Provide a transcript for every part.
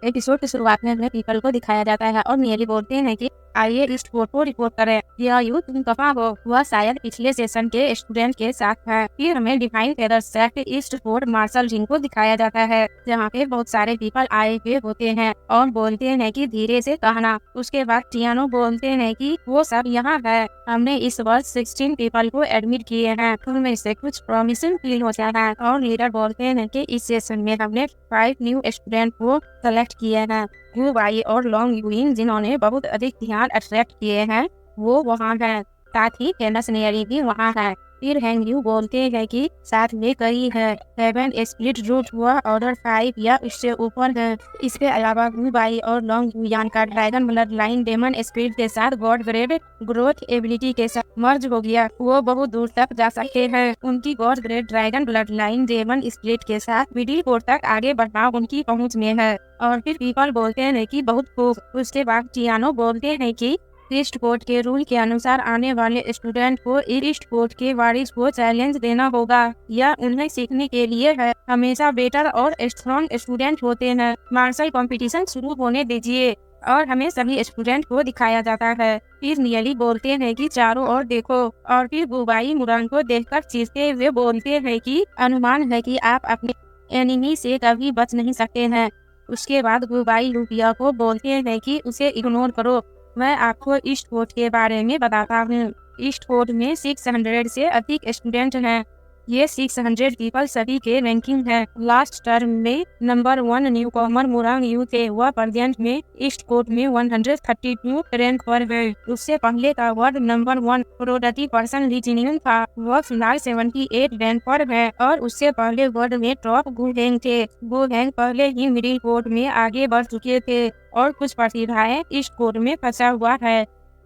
Episode की शुरुआत में हमें पीपल को दिखाया जाता है और नियली बोलते हैं कि आइए इस बोर्ड को रिपोर्ट करें। यह यू तुम कहाँ हो? वह शायद पिछले सेशन के स्टूडेंट के साथ है। फिर हमें divine feather sect east fort marshal ring को दिखाया जाता है, जहाँ पे बहुत सारे पीपल आए हुए होते हैं और बोलते हैं कि धीरे से कहना। उसके बाद टियानो बोलते हैं कि वो सब यहाँ है, हमने इस वर्ष 16 पीपल को एडमिट किए हैं, उनमें से कुछ प्रॉमिसिंग फील होता है। और लीडर बोलते हैं कि इस सेशन में हमने 5 न्यू स्टूडेंट को सेलेक्ट किए हैं। यू वाई और लॉन्ग यूइन जिन्होंने बहुत अधिक ध्यान अट्रैक्ट किए हैं वो वहाँ हैं, साथ ही कैनस नेरी भी वहाँ है। फिर हैंग यू बोलते हैं कि साथ में कई है, 7 स्प्लिट रूट हुआ ऑर्डर 5 या उससे ऊपर है। इसके अलावा यू वाई और लॉन्ग यूयान का dragon blood line demon spirit के साथ गॉड ग्रेड ग्रोथ एबिलिटी के साथ मर्ज हो गया, वो बहुत दूर तक जा सकते हैं। उनकी god grade dragon blood line demon spirit के साथ मिडिल कोर्ट तक आगे बढ़ना उनकी पहुंच में है। और फिर पीपल बोलते हैं कि बहुत खूब। उसके बाद टियानो बोलते हैं कि ईस्ट कोर्ट के रूल के अनुसार आने वाले स्टूडेंट को ईस्ट कोर्ट के वारिस को चैलेंज देना होगा। यह उन्हें सीखने के लिए है, हमेशा बेटर और स्ट्रॉन्ग स्टूडेंट होते हैं। मार्शल कंपटीशन शुरू होने दीजिए। और हमें सभी स्टूडेंट को दिखाया जाता है। फिर नियली बोलते हैं कि चारों ओर देखो। और फिर बुबाई मुरान को देखकर चीखते हुए बोलते हैं कि अनुमान है कि आप अपने एनिमी से कभी बच नहीं सकते हैं। उसके बाद बुबाई लुपिया को बोलते हैं कि उसे इग्नोर करो, मैं आपको ईस्ट कोर्ट के बारे में बताता हूँ। ईस्ट कोर्ट में 600 से अधिक स्टूडेंट हैं। ये 600 पीपल सभी के रैंकिंग है। लास्ट टर्म में number 1 new comma Murang you थे, वह प्रेजेंट में ईस्ट कोर्ट में 132 रैंक पर है। उससे पहले का वर्ड नंबर 1 प्रोडक्टिव पर्सन लीजिनियन था, वह फिलहाल 78 रैंक पर है। और उससे पहले वर्ड में टॉप गुहेंग थे, गुहेंग पहले ही मिडिल कोर्ट में आगे बढ़ चुके थे और कुछ प्रतिभाएं ईस्ट कोर्ट में फंसा हुआ है।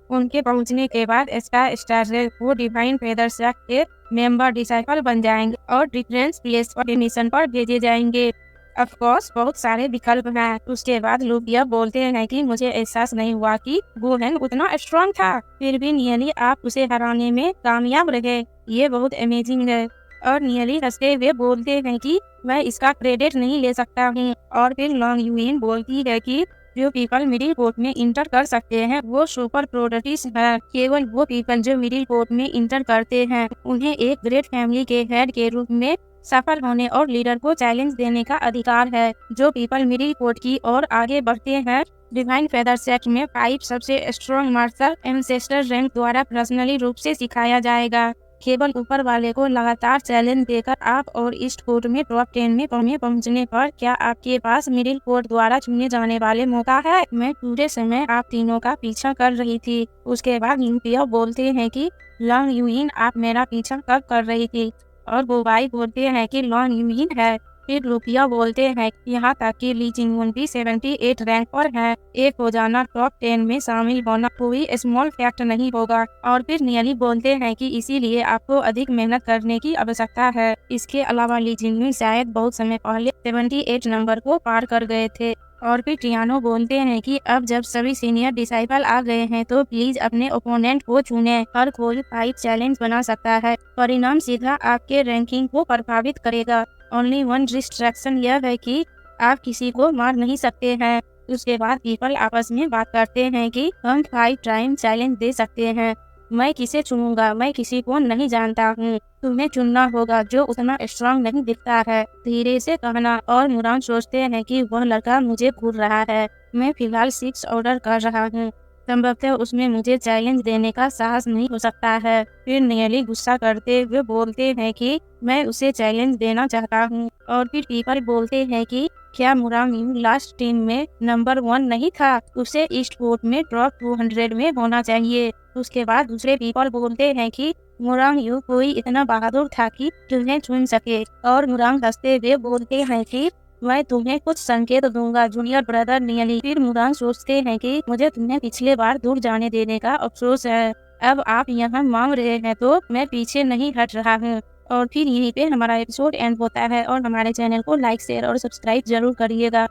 उनके पहुंचने के बाद स्टार वो डिवाइन फेदर सेक्ट के मेंबर डिसाइपल बन जाएंगे और डिफरेंस प्लेस पर मिशन पर भेजे जाएंगे। ऑफ कोर्स बहुत सारे विकल्प हैं। उसके बाद लुपिया बोलते हैं कि मुझे एहसास नहीं हुआ कि गुहेंग उतना स्ट्रॉन्ग था, फिर भी नियली आप उसे हराने में कामयाब रहे, ये बहुत अमेजिंग है। और नियली हंसते हुए बोलते हैं कि मैं इसका क्रेडिट नहीं ले सकता हूँ। और फिर लॉन्ग यूइन बोलती है कि जो पीपल मिडिल कोर्ट में इंटर कर सकते हैं वो सुपर प्रोडक्टिव है। केवल वो पीपल जो मिडिल कोर्ट में इंटर करते हैं उन्हें एक ग्रेट फैमिली के हेड के रूप में सफल होने और लीडर को चैलेंज देने का अधिकार है। जो पीपल मिडिल कोर्ट की ओर आगे बढ़ते हैं डिवाइन फेदर सेक्ट में 5 सबसे स्ट्रॉन्ग मार्शल एंसेस्टर रैंक द्वारा पर्सनली रूप से सिखाया जाएगा। केवल ऊपर वाले को लगातार चैलेंज देकर आप और ईस्ट कोर्ट में टॉप 10 में पहुंचने पर क्या आपके पास मिडिल कोर्ट द्वारा चुने जाने वाले मौका है? मैं पूरे समय आप तीनों का पीछा कर रही थी। उसके बाद लुपिया बोलते हैं कि लॉन्ग यूइन आप मेरा पीछा कब कर रही थी? और बुबाई बोलते हैं कि लॉन्ग यूइन है। फिर लुपिया बोलते हैं यहाँ तक कि ली जिंगुन भी 78 रैंक पर है। एक रोजाना टॉप 10 में शामिल होना कोई स्मॉल फैक्ट नहीं होगा। और फिर नियली बोलते हैं कि इसीलिए आपको अधिक मेहनत करने की आवश्यकता है। इसके अलावा ली जिंगुन शायद बहुत समय पहले 78 नंबर को पार कर गए थे। और फिर टियानो बोलते हैं कि अब जब सभी सीनियर डिसाइपल आ गए हैं तो प्लीज अपने ओपोनेंट को चुनें। हर कोई 5 चैलेंज बना सकता है, परिणाम सीधा आपके रैंकिंग को प्रभावित करेगा। ओनली वन रिस्ट्रिक्शन यह है कि आप किसी को मार नहीं सकते हैं। उसके बाद पीपल आपस में बात करते हैं कि हम 5 टाइम चैलेंज दे सकते हैं। मैं किसे चुनूंगा? मैं किसी को नहीं जानता हूँ, तुम्हें चुनना होगा जो उतना स्ट्रॉन्ग नहीं दिखता है, धीरे से कहना। और मुरान सोचते हैं कि वह लड़का मुझे घूर रहा है, मैं फिलहाल 6 ऑर्डर कर रहा हूँ, संभवतः उसमें मुझे चैलेंज देने का साहस नहीं हो सकता है। फिर नियली गुस्सा करते हुए बोलते हैं कि मैं उसे चैलेंज देना चाहता हूँ। और फिर पीपल बोलते हैं कि क्या मुरांग यू लास्ट टीम में नंबर 1 नहीं था? उसे ईस्ट कोर्ट में टॉप 200 में होना चाहिए। उसके बाद दूसरे पीपल बोलते हैं कि मुरांग यू कोई इतना बहादुर था कि तुम्हें चुन सके। और मुरांग हंसते हुए बोलते हैं कि मैं तुम्हें कुछ संकेत दूंगा जूनियर ब्रदर नियली। फिर मुरांग सोचते हैं कि मुझे तुम्हें पिछले बार दूर जाने देने का अफसोस है, अब आप यहाँ मांग रहे हैं तो मैं पीछे नहीं हट रहा हूँ। और फिर यहीं पे हमारा एपिसोड एंड होता है। और हमारे चैनल को लाइक शेयर और सब्सक्राइब जरूर करिएगा।